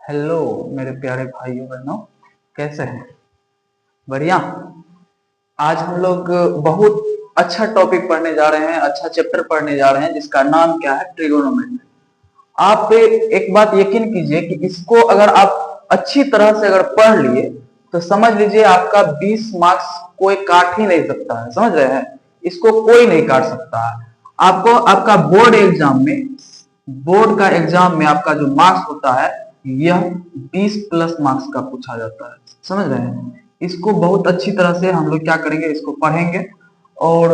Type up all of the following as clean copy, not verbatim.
Hello मेरे प्यारे भाइयों बहनों, कैसे हैं? बढ़िया। आज हम लोग बहुत अच्छा टॉपिक पढ़ने जा रहे हैं, अच्छा चैप्टर पढ़ने जा रहे हैं जिसका नाम क्या है? ट्रिगोनोमेट्री। आप एक बात यकीन कीजिए कि इसको अगर आप अच्छी तरह से अगर पढ़ लिए तो समझ लीजिए आपका 20 मार्क्स कोई काट ही नहीं सकता है। समझ रहे हैं? इसको कोई नहीं काट सकता है। आपको आपका बोर्ड का एग्जाम में आपका जो मार्क्स होता है यह 20 प्लस मार्क्स का पूछा जाता है। समझ रहे हैं? इसको बहुत अच्छी तरह से हम लोग क्या करेंगे, इसको पढ़ेंगे और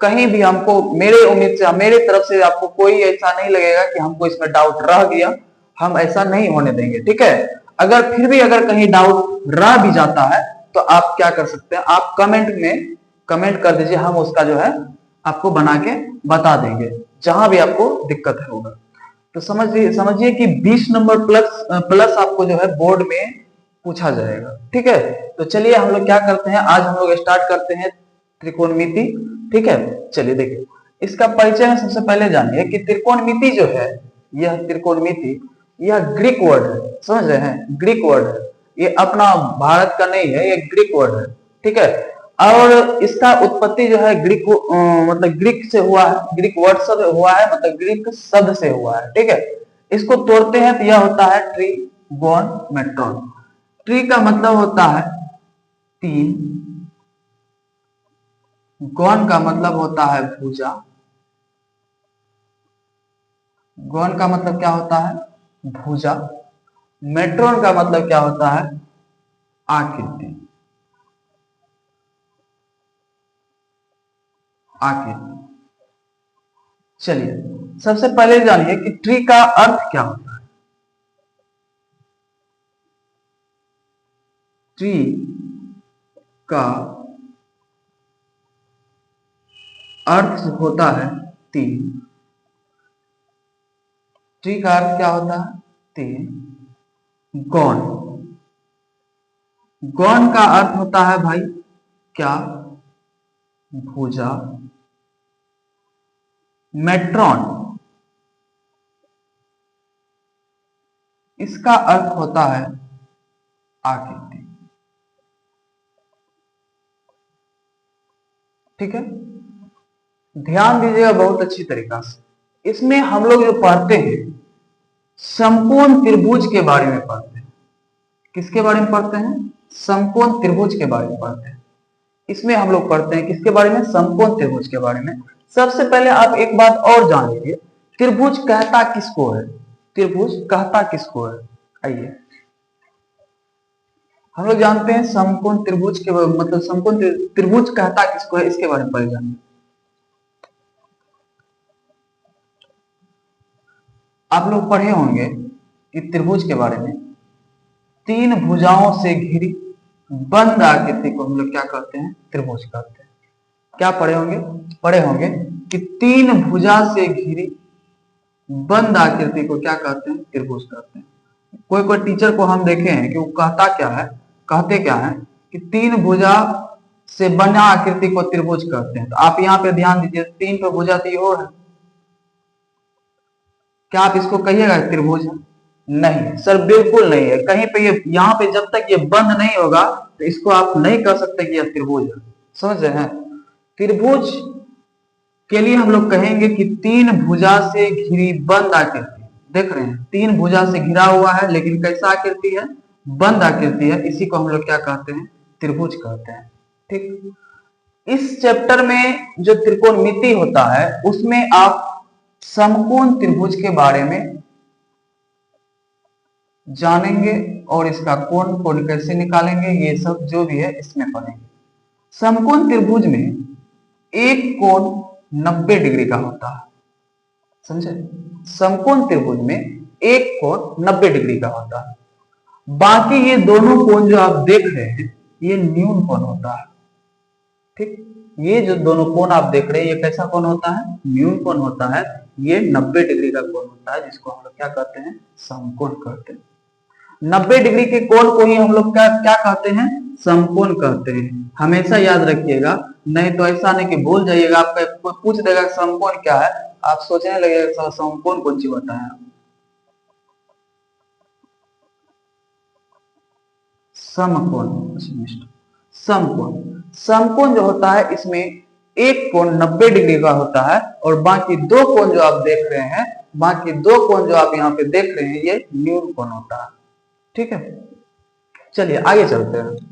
कहीं भी हमको मेरे उम्मीद से मेरे तरफ से आपको कोई ऐसा नहीं लगेगा कि हमको इसमें डाउट रह गया। हम ऐसा नहीं होने देंगे, ठीक है? अगर फिर भी अगर कहीं डाउट रह भी जाता है तो आप क्या कर सकते हैं, आप कमेंट में कमेंट कर दीजिए, हम उसका जो है आपको बना के बता देंगे जहां भी आपको दिक्कत होगा। तो समझिए कि 20 नंबर प्लस प्लस आपको जो है बोर्ड में पूछा जाएगा। ठीक है, तो चलिए हम लोग क्या करते हैं, आज हम लोग स्टार्ट करते हैं त्रिकोणमिति। ठीक है, चलिए देखिए इसका परिचय में सबसे पहले जानिए कि त्रिकोणमिति जो है, यह त्रिकोणमिति यह ग्रीक वर्ड है। समझ रहे हैं? ग्रीक वर्ड है, ये अपना भारत का नहीं है, ये ग्रीक वर्ड है। ठीक है, और इसका उत्पत्ति जो है मतलब ग्रीक से हुआ है, ग्रीक वर्ड से हुआ है, मतलब ग्रीक शब्द से हुआ है। ठीक है, इसको तोड़ते हैं तो यह होता है ट्रिगोनमेट्रॉन। ट्री का मतलब होता है तीन, गौन का मतलब होता है भुजा, गौन का मतलब क्या होता है? भुजा। मेट्रॉन का मतलब क्या होता है? आकृति, आकृति। चलिए सबसे पहले जानिए कि ट्री का अर्थ क्या होता है। ट्री का अर्थ होता है तीन। ट्री का अर्थ क्या होता है? तीन। गौन, गौन का अर्थ होता है भाई क्या? भुजा। मेट्रॉन, इसका अर्थ होता है आकृति। ठीक है, ध्यान दीजिएगा बहुत अच्छी तरीका से। इसमें हम लोग जो पढ़ते हैं समकोण त्रिभुज के बारे में पढ़ते हैं। किसके बारे में पढ़ते हैं? समकोण त्रिभुज के बारे में पढ़ते हैं। इसमें हम लोग पढ़ते हैं किसके बारे में? समकोण त्रिभुज के बारे में। सबसे पहले आप एक बात और जान लीजिए, त्रिभुज कहता किसको है? त्रिभुज कहता किसको है? आइए हम लोग जानते हैं समकोण त्रिभुज के मतलब समकोण त्रिभुज कहता किसको है, इसके बारे में पहले जानिए। आप लोग पढ़े होंगे कि त्रिभुज के बारे में, तीन भुजाओं से घिरी बंद आकृति को हम लोग क्या कहते हैं? त्रिभुज कहते हैं। क्या पढ़े होंगे? पढ़े होंगे कि तीन भुजा से घिरी बंद आकृति को क्या कहते हैं? त्रिभुज कहते हैं। कोई कोई टीचर को हम देखे हैं कि वो कहता क्या है, कहते क्या है कि तीन भुजा से बना आकृति को त्रिभुज कहते हैं। तो आप यहाँ पे ध्यान दीजिए, तीन पे भुजा तो और है, क्या आप इसको कहिएगा त्रिभुज है? नहीं सर, बिल्कुल नहीं है। कहीं पे ये यहाँ पे जब तक ये बंद नहीं होगा तो इसको आप नहीं कह सकते कि यह त्रिभुज है। समझ रहे हैं? त्रिभुज के लिए हम लोग कहेंगे कि तीन भुजा से घिरी बंद आकृति। देख रहे हैं, तीन भुजा से घिरा हुआ है लेकिन कैसा आकृति है? बंद आकृति है। इसी को हम लोग क्या कहते हैं? त्रिभुज कहते हैं। ठीक, इस चैप्टर में जो त्रिकोणमिति होता है उसमें आप समकोण त्रिभुज के बारे में जानेंगे और इसका कोण कैसे निकालेंगे, ये सब जो भी है इसमें पढ़ेंगे। समकोण त्रिभुज में एक कोण 90 डिग्री का होता है। समझे? समकोण त्रिभुज में एक कोण 90 डिग्री का होता है। बाकी ये दोनों कोण जो आप देख रहे हैं ये न्यून कोण होता है। ठीक, ये जो दोनों कोण आप देख रहे हैं ये कैसा कोण होता है? न्यून कोण होता है। ये 90 डिग्री का कोण होता है जिसको हम लोग क्या कहते हैं? समकोण कहते हैं। 90 डिग्री के कोण को ही हम लोग क्या क्या कहते हैं? समकोण कहते हैं। हमेशा याद रखिएगा, नहीं तो ऐसा नहीं कि भूल जाइएगा, आपका कोई पूछ देगा समकोण क्या है, आप सोचने लगेगा समकोण कौन सी होता है। समकोण, समकोण, समकोण जो होता है इसमें एक कोण 90 डिग्री का होता है और बाकी दो कोण जो आप देख रहे हैं, बाकी दो कोण जो आप यहाँ पे देख रहे हैं ये न्यून कोण होता है। ठीक है, चलिए आगे चलते हैं।